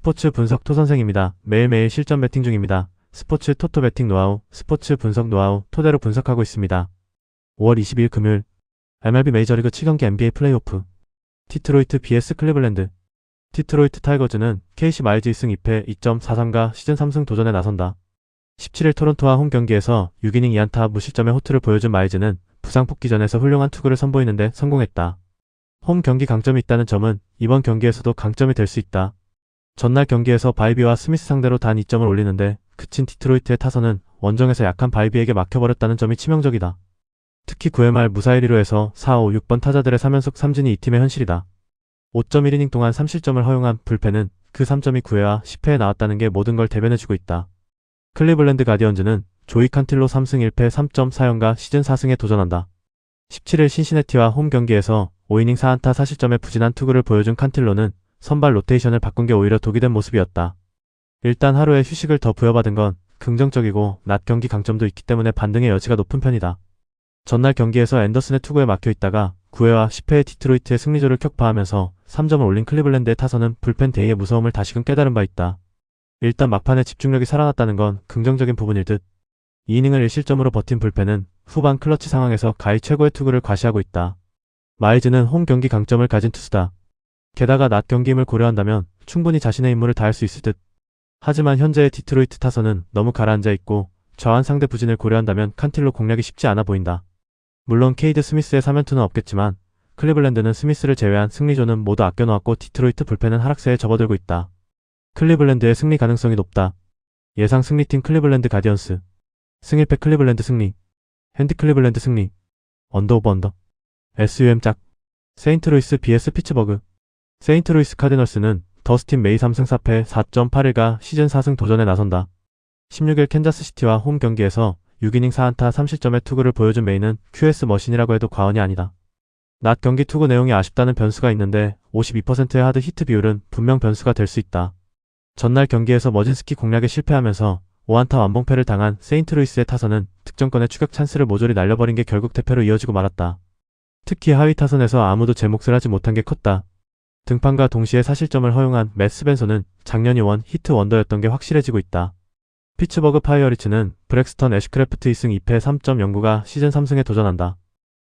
스포츠 분석 토선생입니다. 매일매일 실전 배팅 중입니다. 스포츠 토토 배팅 노하우, 스포츠 분석 노하우 토대로 분석하고 있습니다. 5월 22일 금요일 MLB 메이저리그 7경기 NBA 플레이오프 디트로이트 vs 클리블랜드. 디트로이트 타이거즈는 KC 마일즈 2승 2패 2.43가 시즌 3승 도전에 나선다. 17일 토론토와 홈 경기에서 6이닝 2안타 무실점의 호투를 보여준 마일즈는 부상 복귀전에서 훌륭한 투구를 선보이는데 성공했다. 홈 경기 강점이 있다는 점은 이번 경기에서도 강점이 될 수 있다. 전날 경기에서 바이비와 스미스 상대로 단 2점을 올리는데 그친 디트로이트의 타선은 원정에서 약한 바이비에게 막혀버렸다는 점이 치명적이다. 특히 9회 말 무사 1-2루에서 4, 5, 6번 타자들의 3연속 삼진이 이 팀의 현실이다. 5.1이닝 동안 3실점을 허용한 불펜은 그 3점이 9회와 10회에 나왔다는 게 모든 걸 대변해주고 있다. 클리블랜드 가디언즈는 조이 칸틸로 3승 1패 3.4연가 시즌 4승에 도전한다. 17일 신시내티와 홈 경기에서 5이닝 4안타 4실점의 부진한 투구를 보여준 칸틸로는 선발 로테이션을 바꾼 게 오히려 독이 된 모습이었다. 일단 하루에 휴식을 더 부여받은 건 긍정적이고 낮 경기 강점도 있기 때문에 반등의 여지가 높은 편이다. 전날 경기에서 앤더슨의 투구에 막혀있다가 9회와 10회의 디트로이트의 승리조를 격파하면서 3점을 올린 클리블랜드의 타선은 불펜 대의의 무서움을 다시금 깨달은 바 있다. 일단 막판에 집중력이 살아났다는 건 긍정적인 부분일 듯. 2이닝을 1실점으로 버틴 불펜은 후반 클러치 상황에서 가히 최고의 투구를 과시하고 있다. 마일즈는 홈 경기 강점을 가진 투수다. 게다가 낮 경기임을 고려한다면 충분히 자신의 임무를 다할 수 있을 듯. 하지만 현재의 디트로이트 타선은 너무 가라앉아 있고 저한 상대 부진을 고려한다면 칸틸로 공략이 쉽지 않아 보인다. 물론 케이드 스미스의 3연투는 없겠지만 클리블랜드는 스미스를 제외한 승리조는 모두 아껴놓았고 디트로이트 불펜은 하락세에 접어들고 있다. 클리블랜드의 승리 가능성이 높다. 예상 승리팀 클리블랜드 가디언스. 승 1패 클리블랜드 승리. 핸디 클리블랜드 승리. 언더 오버 언더. SUM 짝. 세인트루이스 vs 피츠버그. 세인트루이스 카디널스는 더스틴 메이 3승 4패 4.81가 시즌 4승 도전에 나선다. 16일 캔자스시티와 홈 경기에서 6이닝 4안타 3실점의 투구를 보여준 메이는 QS 머신이라고 해도 과언이 아니다. 낮 경기 투구 내용이 아쉽다는 변수가 있는데 52%의 하드 히트 비율은 분명 변수가 될 수 있다. 전날 경기에서 머진스키 공략에 실패하면서 5안타 완봉패를 당한 세인트루이스의 타선은 득점권의 추격 찬스를 모조리 날려버린 게 결국 대패로 이어지고 말았다. 특히 하위 타선에서 아무도 제 몫을 하지 못한 게 컸다. 등판과 동시에 4실점을 허용한 맷 스벤서는 작년이 원 히트 원더였던 게 확실해지고 있다. 피츠버그 파이어리츠는 브렉스턴 애쉬크래프트 2승 2패 3.09가 시즌 3승에 도전한다.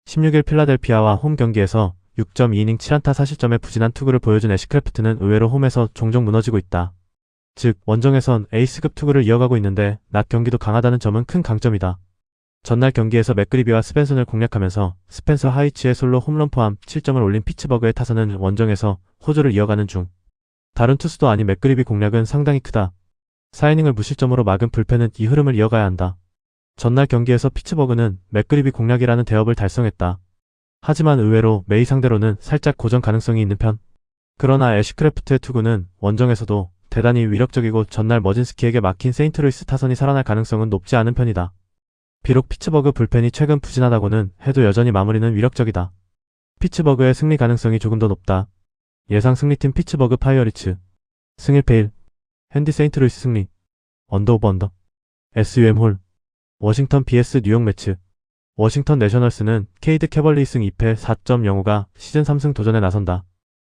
16일 필라델피아와 홈 경기에서 6.2이닝 7안타 4실점의 부진한 투구를 보여준 애쉬크래프트는 의외로 홈에서 종종 무너지고 있다. 즉 원정에선 에이스급 투구를 이어가고 있는데 낮 경기도 강하다는 점은 큰 강점이다. 전날 경기에서 맥그리비와 스펜슨을 공략하면서 스펜서 하이츠의 솔로 홈런 포함 7점을 올린 피츠버그의 타선은 원정에서 호조를 이어가는 중. 다른 투수도 아닌 맥그리비 공략은 상당히 크다. 4이닝을 무실점으로 막은 불펜은 이 흐름을 이어가야 한다. 전날 경기에서 피츠버그는 맥그리비 공략이라는 대업을 달성했다. 하지만 의외로 메이 상대로는 살짝 고전 가능성이 있는 편. 그러나 애쉬크래프트의 투구는 원정에서도 대단히 위력적이고 전날 머진스키에게 막힌 세인트루이스 타선이 살아날 가능성은 높지 않은 편이다. 비록 피츠버그 불펜이 최근 부진하다고는 해도 여전히 마무리는 위력적이다. 피츠버그의 승리 가능성이 조금 더 높다. 예상 승리팀 피츠버그 파이어리츠. 승 1패 1. 핸디 세인트루이스 승리. 언더 오버 언더. SUM 홀. 워싱턴 vs 뉴욕 매츠. 워싱턴 내셔널스는 케이드 캐벌리 2승 2패 4.05가 시즌 3승 도전에 나선다.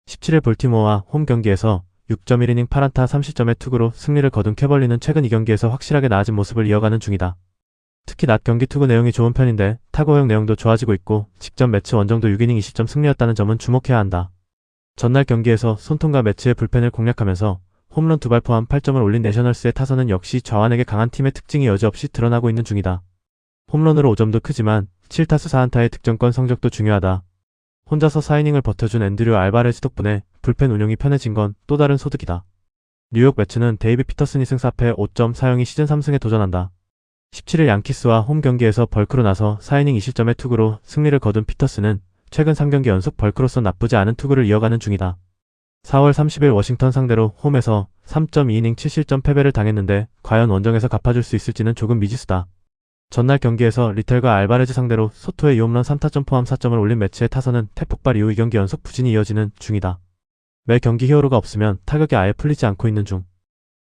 17일 볼티모어와 홈 경기에서 6.1이닝 8안타 3실점의 투구로 승리를 거둔 캐벌리는 최근 2경기에서 확실하게 나아진 모습을 이어가는 중이다. 특히 낮 경기 투구 내용이 좋은 편인데 타구형 내용도 좋아지고 있고 직전 매치 원정도 6이닝 2실점 승리였다는 점은 주목해야 한다. 전날 경기에서 손통과 매치의 불펜을 공략하면서 홈런 2발 포함 8점을 올린 내셔널스의 타선은 역시 좌완에게 강한 팀의 특징이 여지없이 드러나고 있는 중이다. 홈런으로 5점도 크지만 7타수 4안타의 득점권 성적도 중요하다. 혼자서 4이닝을 버텨준 앤드류 알바레즈 덕분에 불펜 운용이 편해진 건 또 다른 소득이다. 뉴욕 매츠는 데이비 피터슨이 승 4패 5.40이 시즌 3승에 도전한다. 17일 양키스와 홈 경기에서 벌크로 나서 4이닝 2실점의 투구로 승리를 거둔 피터슨은 최근 3경기 연속 벌크로서 나쁘지 않은 투구를 이어가는 중이다. 4월 30일 워싱턴 상대로 홈에서 3.2이닝 7실점 패배를 당했는데 과연 원정에서 갚아줄 수 있을지는 조금 미지수다. 전날 경기에서 리텔과 알바레즈 상대로 소토의 2홈런 3타점 포함 4점을 올린 매치의 타선은 태폭발 이후 2경기 연속 부진이 이어지는 중이다. 매 경기 히어로가 없으면 타격이 아예 풀리지 않고 있는 중.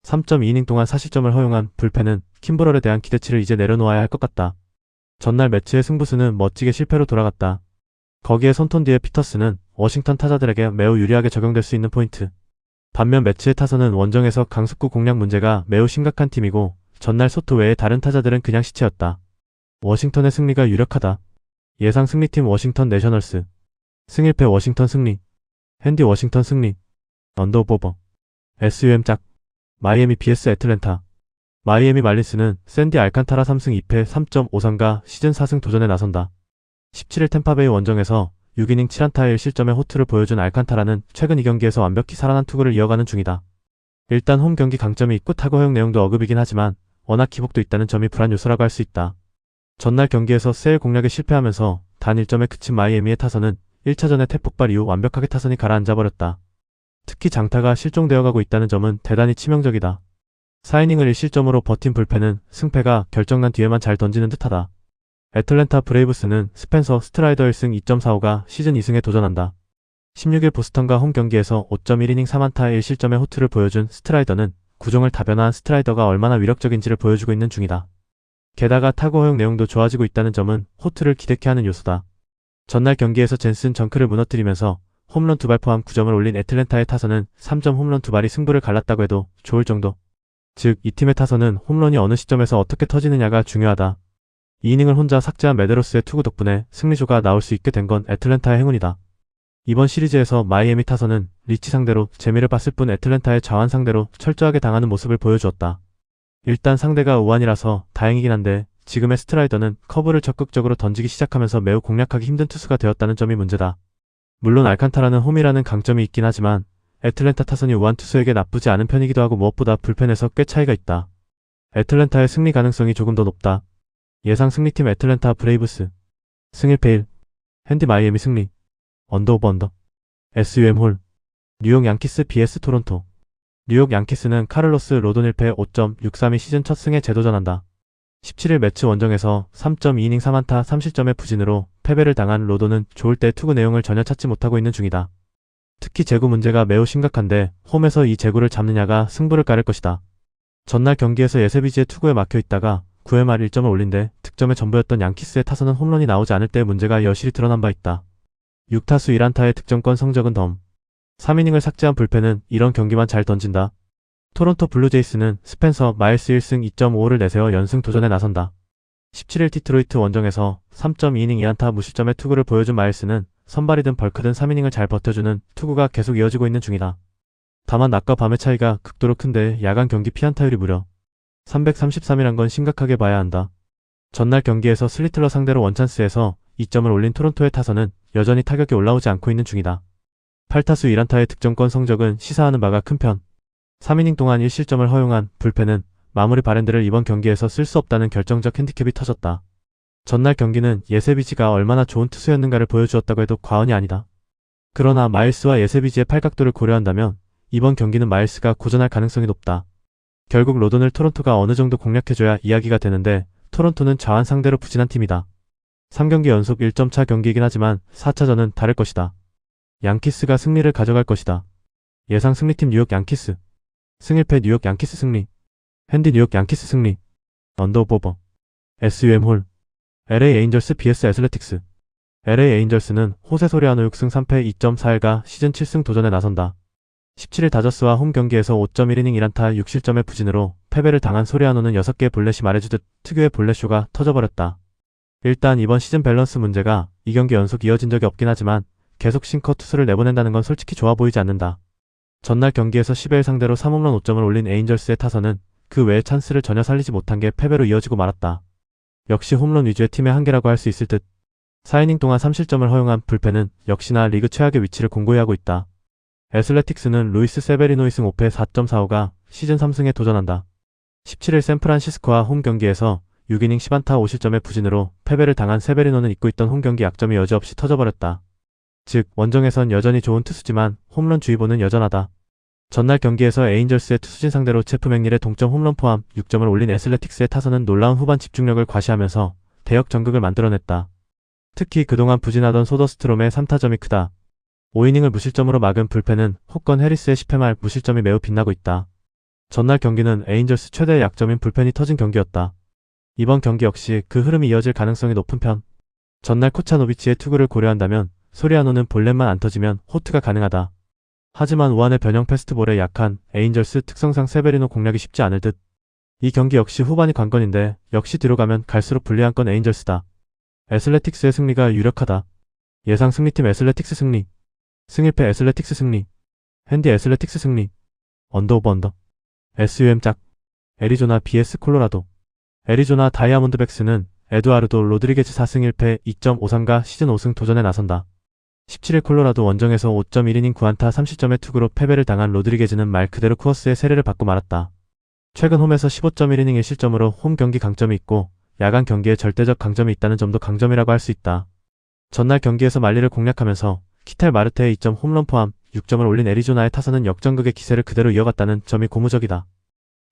3.2이닝 동안 4실점을 허용한 불펜은 킴브럴에 대한 기대치를 이제 내려놓아야 할 것 같다. 전날 매치의 승부수는 멋지게 실패로 돌아갔다. 거기에 손톤 뒤에 피터스는 워싱턴 타자들에게 매우 유리하게 적용될 수 있는 포인트. 반면 매치의 타선은 원정에서 강습구 공략 문제가 매우 심각한 팀이고 전날 소토 외에 다른 타자들은 그냥 시체였다. 워싱턴의 승리가 유력하다. 예상 승리팀 워싱턴 내셔널스. 승일패 워싱턴 승리. 핸디 워싱턴 승리. 언더오버. SUM 짝. 마이애미 vs 애틀랜타. 마이애미 말린스는 샌디 알칸타라 3승 2패 3.53가 시즌 4승 도전에 나선다. 17일 템파베이 원정에서 6이닝 7안타 1실점의 호투를 보여준 알칸타라는 최근 2경기에서 완벽히 살아난 투구를 이어가는 중이다. 일단 홈 경기 강점이 있고 타구 허용 내용도 어급이긴 하지만 워낙 기복도 있다는 점이 불안 요소라고 할 수 있다. 전날 경기에서 세일 공략에 실패하면서 단 1점에 그친 마이애미의 타선은 1차전의 태폭발 이후 완벽하게 타선이 가라앉아버렸다. 특히 장타가 실종되어가고 있다는 점은 대단히 치명적이다. 4이닝을 1실점으로 버틴 불펜은 승패가 결정난 뒤에만 잘 던지는 듯하다. 애틀랜타 브레이브스는 스펜서 스트라이더 1승 2.45가 시즌 2승에 도전한다. 16일 보스턴과 홈 경기에서 5.1이닝 3안타 1실점의 호투를 보여준 스트라이더는 구종을 다변화한 스트라이더가 얼마나 위력적인지를 보여주고 있는 중이다. 게다가 타구 허용 내용도 좋아지고 있다는 점은 호투를 기대케 하는 요소다. 전날 경기에서 젠슨 정크를 무너뜨리면서 홈런 2발 포함 9점을 올린 애틀랜타의 타선은 3점 홈런 2발이 승부를 갈랐다고 해도 좋을 정도. 즉, 이 팀의 타선은 홈런이 어느 시점에서 어떻게 터지느냐가 중요하다. 2이닝을 혼자 삭제한 메데로스의 투구 덕분에 승리조가 나올 수 있게 된 건 애틀랜타의 행운이다. 이번 시리즈에서 마이애미 타선은 리치 상대로 재미를 봤을 뿐 애틀랜타의 자완 상대로 철저하게 당하는 모습을 보여주었다. 일단 상대가 우완이라서 다행이긴 한데 지금의 스트라이더는 커브를 적극적으로 던지기 시작하면서 매우 공략하기 힘든 투수가 되었다는 점이 문제다. 물론 알칸타라는 홈이라는 강점이 있긴 하지만 애틀랜타 타선이 우완 투수에게 나쁘지 않은 편이기도 하고 무엇보다 불펜에서 꽤 차이가 있다. 애틀랜타의 승리 가능성이 조금 더 높다. 예상 승리팀 애틀랜타 브레이브스. 승일패 1. 핸디 마이애미 승리. 언더오버 언더. SUM 홀. 뉴욕 양키스 vs 토론토. 뉴욕 양키스는 카를로스 로돈 1패 5.63이 시즌 첫 승에 재도전한다. 17일 매치 원정에서 3.2이닝 3안타 3실점의 부진으로 패배를 당한 로돈은 좋을 때 투구 내용을 전혀 찾지 못하고 있는 중이다. 특히 제구 문제가 매우 심각한데 홈에서 이 제구를 잡느냐가 승부를 가를 것이다. 전날 경기에서 예세비지의 투구에 막혀있다가 9회 말 1점을 올린 데 득점의 전부였던 양키스의 타선은 홈런이 나오지 않을 때 문제가 여실히 드러난 바 있다. 6타수 1안타의 득점권 성적은 덤. 3이닝을 삭제한 불펜은 이런 경기만 잘 던진다. 토론토 블루제이스는 스펜서 마일스 1승 2.55를 내세워 연승 도전에 나선다. 17일 디트로이트 원정에서 3.2이닝 2안타 무실점의 투구를 보여준 마일스는 선발이든 벌크든 3이닝을 잘 버텨주는 투구가 계속 이어지고 있는 중이다. 다만 낮과 밤의 차이가 극도로 큰데 야간 경기 피안타율이 무려 333이란 건 심각하게 봐야 한다. 전날 경기에서 슬리틀러 상대로 원찬스에서 2점을 올린 토론토의 타선은 여전히 타격이 올라오지 않고 있는 중이다. 8타수 1안타의 득점권 성적은 시사하는 바가 큰 편. 3이닝 동안 1실점을 허용한 불펜은 마무리 바랜드를 이번 경기에서 쓸 수 없다는 결정적 핸디캡이 터졌다. 전날 경기는 예세비지가 얼마나 좋은 투수였는가를 보여주었다고 해도 과언이 아니다. 그러나 마일스와 예세비지의 팔각도를 고려한다면 이번 경기는 마일스가 고전할 가능성이 높다. 결국 로돈을 토론토가 어느 정도 공략해줘야 이야기가 되는데 토론토는 자완 상대로 부진한 팀이다. 3경기 연속 1점 차 경기이긴 하지만 4차전은 다를 것이다. 양키스가 승리를 가져갈 것이다. 예상 승리팀 뉴욕 양키스. 승일패 뉴욕 양키스 승리. 핸디 뉴욕 양키스 승리. 언더오버. SUM 홀. LA 에인절스 vs 애슬레틱스. LA 에인절스는 호세 소리아노 6승 3패 2.41가 시즌 7승 도전에 나선다. 17일 다저스와 홈 경기에서 5.1이닝 1안타 6실점의 부진으로 패배를 당한 소리아노는 6개의 볼넷이 말해주듯 특유의 볼넷쇼가 터져버렸다. 일단 이번 시즌 밸런스 문제가 2경기 연속 이어진 적이 없긴 하지만 계속 싱커 투수를 내보낸다는 건 솔직히 좋아 보이지 않는다. 전날 경기에서 10일 상대로 3홈런 5점을 올린 에인절스의 타선은 그 외의 찬스를 전혀 살리지 못한 게 패배로 이어지고 말았다. 역시 홈런 위주의 팀의 한계라고 할 수 있을 듯. 4이닝 동안 3실점을 허용한 불펜은 역시나 리그 최악의 위치를 공고히 하고 있다. 애슬레틱스는 루이스 세베리노 2승 5패 4.45가 시즌 3승에 도전한다. 17일 샌프란시스코와 홈 경기에서 6이닝 10안타 5실점의 부진으로 패배를 당한 세베리노는 잊고 있던 홈 경기 약점이 여지없이 터져버렸다. 즉 원정에선 여전히 좋은 투수지만 홈런 주의보는 여전하다. 전날 경기에서 에인절스의 투수진 상대로 제프 맥닐의 동점 홈런 포함 6점을 올린 애슬레틱스의 타선은 놀라운 후반 집중력을 과시하면서 대역 전극을 만들어냈다. 특히 그동안 부진하던 소더스트롬의 3타점이 크다. 5이닝을 무실점으로 막은 불펜은 호건 해리스의 10회 말 무실점이 매우 빛나고 있다. 전날 경기는 에인절스 최대의 약점인 불펜이 터진 경기였다. 이번 경기 역시 그 흐름이 이어질 가능성이 높은 편. 전날 코차노비치의 투구를 고려한다면 소리아노는 볼넷만 안 터지면 호투가 가능하다. 하지만 우한의 변형 패스트볼에 약한 에인절스 특성상 세베리노 공략이 쉽지 않을 듯. 이 경기 역시 후반이 관건인데 역시 뒤로 가면 갈수록 불리한 건 에인절스다. 애슬레틱스의 승리가 유력하다. 예상 승리팀 애슬레틱스 승리. 승일패 애슬레틱스 승리. 핸디 애슬레틱스 승리. 언더 오버 언더. SUM 짝. 애리조나 vs 콜로라도. 애리조나 다이아몬드백스는 에두아르도 로드리게즈 4승 1패 2.53가 시즌 5승 도전에 나선다. 17일 콜로라도 원정에서 5.1이닝 9안타 30점의 투구로 패배를 당한 로드리게즈는 말 그대로 쿠어스의 세례를 받고 말았다. 최근 홈에서 15.1이닝 1실점으로 홈 경기 강점이 있고 야간 경기에 절대적 강점이 있다는 점도 강점이라고 할 수 있다. 전날 경기에서 말리를 공략하면서 키텔 마르테의 2점 홈런 포함 6점을 올린 애리조나의 타선은 역전극의 기세를 그대로 이어갔다는 점이 고무적이다.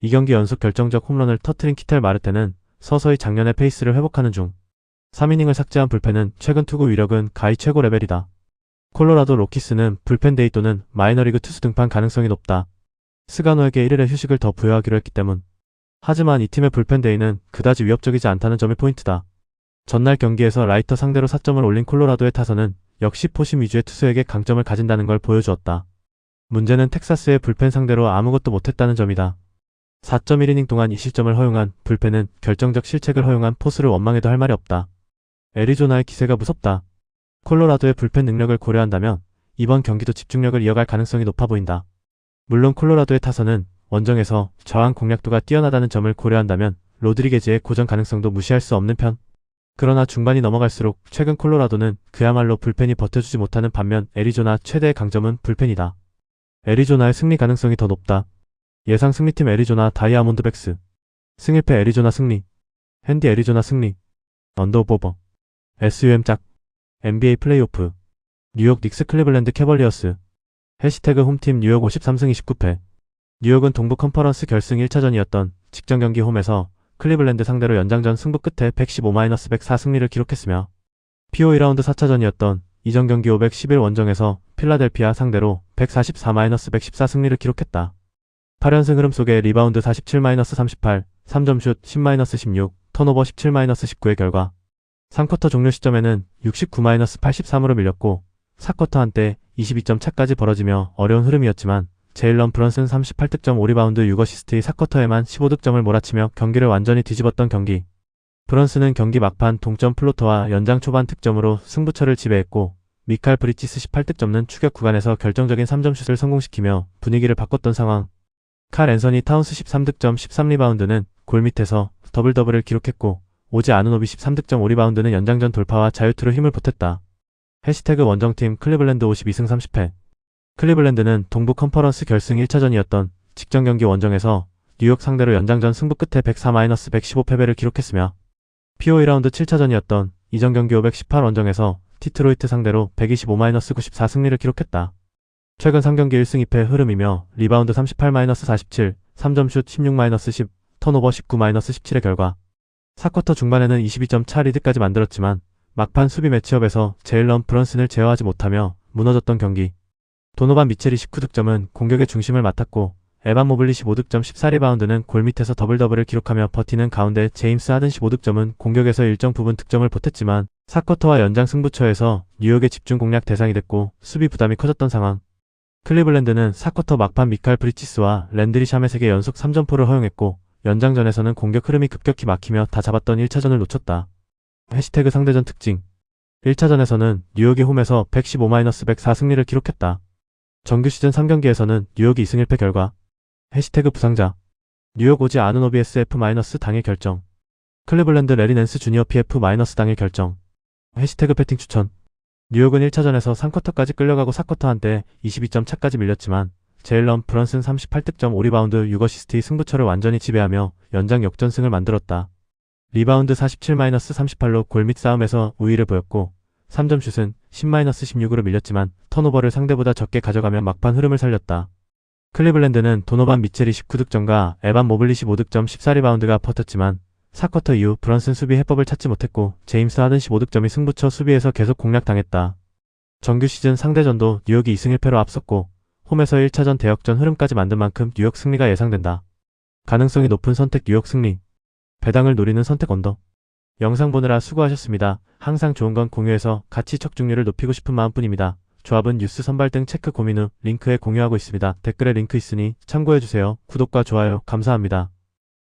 이 경기 연속 결정적 홈런을 터트린 키텔 마르테는 서서히 작년의 페이스를 회복하는 중. 3이닝을 삭제한 불펜은 최근 투구 위력은 가히 최고 레벨이다. 콜로라도 로키스는 불펜 데이 또는 마이너리그 투수 등판 가능성이 높다. 스가노에게 1일의 휴식을 더 부여하기로 했기 때문. 하지만 이 팀의 불펜 데이는 그다지 위협적이지 않다는 점이 포인트다. 전날 경기에서 라이터 상대로 4점을 올린 콜로라도의 타선은 역시 포심 위주의 투수에게 강점을 가진다는 걸 보여주었다. 문제는 텍사스의 불펜 상대로 아무것도 못했다는 점이다. 4.1이닝 동안 2실점을 허용한 불펜은 결정적 실책을 허용한 포수를 원망해도 할 말이 없다. 애리조나의 기세가 무섭다. 콜로라도의 불펜 능력을 고려한다면 이번 경기도 집중력을 이어갈 가능성이 높아 보인다. 물론 콜로라도의 타선은 원정에서 저항 공략도가 뛰어나다는 점을 고려한다면 로드리게즈의 고전 가능성도 무시할 수 없는 편. 그러나 중반이 넘어갈수록 최근 콜로라도는 그야말로 불펜이 버텨주지 못하는 반면 애리조나 최대의 강점은 불펜이다. 애리조나의 승리 가능성이 더 높다. 예상 승리팀 애리조나 다이아몬드백스. 승일패 애리조나 승리. 핸디 애리조나 승리. 언더 오버. SUM 짝. NBA 플레이오프. 뉴욕 닉스 클리블랜드 캐벌리어스. 해시태그 홈팀 뉴욕 53승 29패. 뉴욕은 동부 컨퍼런스 결승 1차전이었던 직전 경기 홈에서 클리블랜드 상대로 연장전 승부 끝에 115-104 승리를 기록했으며 PO 2라운드 4차전이었던 이전 경기 511 원정에서 필라델피아 상대로 144-114 승리를 기록했다. 8연승 흐름 속에 리바운드 47-38, 3점슛 10-16, 턴오버 17-19의 결과 3쿼터 종료 시점에는 69-83으로 밀렸고 4쿼터 한때 22점 차까지 벌어지며 어려운 흐름이었지만 제일런 브런슨 38득점 5리바운드 6어시스트의 4쿼터에만 15득점을 몰아치며 경기를 완전히 뒤집었던 경기. 브런슨은 경기 막판 동점 플로터와 연장 초반 득점으로 승부처를 지배했고 미칼 브리치스 18득점은 추격 구간에서 결정적인 3점슛을 성공시키며 분위기를 바꿨던 상황. 칼 앤서니 타운스 13득점 13리바운드는 골 밑에서 더블더블을 기록했고 오지 아누노비 13득점 5리바운드는 연장전 돌파와 자유투로 힘을 보탰다. 해시태그 원정팀 클리블랜드 52승 30패. 클리블랜드는 동부 컨퍼런스 결승 1차전이었던 직전 경기 원정에서 뉴욕 상대로 연장전 승부 끝에 104-115 패배를 기록했으며 PO 2라운드 7차전이었던 이전 경기 518 원정에서 디트로이트 상대로 125-94 승리를 기록했다. 최근 3경기 1승 2패 흐름이며 리바운드 38-47, 3점슛 16-10, 턴오버 19-17의 결과 4쿼터 중반에는 22점 차 리드까지 만들었지만 막판 수비 매치업에서 제일런 브런슨을 제어하지 못하며 무너졌던 경기. 도노반 미첼이 19득점은 공격의 중심을 맡았고 에반 모블리 15득점 14리바운드는 골 밑에서 더블더블을 기록하며 버티는 가운데 제임스 하든 15득점은 공격에서 일정 부분 득점을 보탰지만 4쿼터와 연장 승부처에서 뉴욕의 집중 공략 대상이 됐고 수비 부담이 커졌던 상황. 클리블랜드는 4쿼터 막판 미칼 브리치스와 랜드리 샤멧에게 연속 3점포를 허용했고 연장전에서는 공격 흐름이 급격히 막히며 다 잡았던 1차전을 놓쳤다. 해시태그 상대전 특징. 1차전에서는 뉴욕이 홈에서 115-104 승리를 기록했다. 정규 시즌 3경기에서는 뉴욕이 2승 1패 결과. 해시태그 부상자. 뉴욕 오지 아누노비 SF- 당일 결정. 클리블랜드 레리 낸스 주니어 PF- 당일 결정. 해시태그 배팅 추천. 뉴욕은 1차전에서 3쿼터까지 끌려가고 4쿼터 한때 22점 차까지 밀렸지만 제일런 브런슨 38득점 5리바운드 6어시스트의 승부처를 완전히 지배하며 연장 역전승을 만들었다. 리바운드 47-38로 골밑 싸움에서 우위를 보였고 3점슛은 10-16으로 밀렸지만 턴오버를 상대보다 적게 가져가며 막판 흐름을 살렸다. 클리블랜드는 도노반 미첼이 19득점과 에반 모블리 15득점 14리바운드가 버텼지만 4쿼터 이후 브런슨 수비 해법을 찾지 못했고 제임스 하든 15득점이 승부처 수비에서 계속 공략당했다. 정규 시즌 상대전도 뉴욕이 2승 1패로 앞섰고 홈에서 1차전 대역전 흐름까지 만든 만큼 뉴욕 승리가 예상된다. 가능성이 높은 선택 뉴욕 승리. 배당을 노리는 선택 언더. 영상 보느라 수고하셨습니다. 항상 좋은 건 공유해서 같이 척중률을 높이고 싶은 마음뿐입니다. 조합은 뉴스 선발 등 체크 고민 후 링크에 공유하고 있습니다. 댓글에 링크 있으니 참고해주세요. 구독과 좋아요 감사합니다.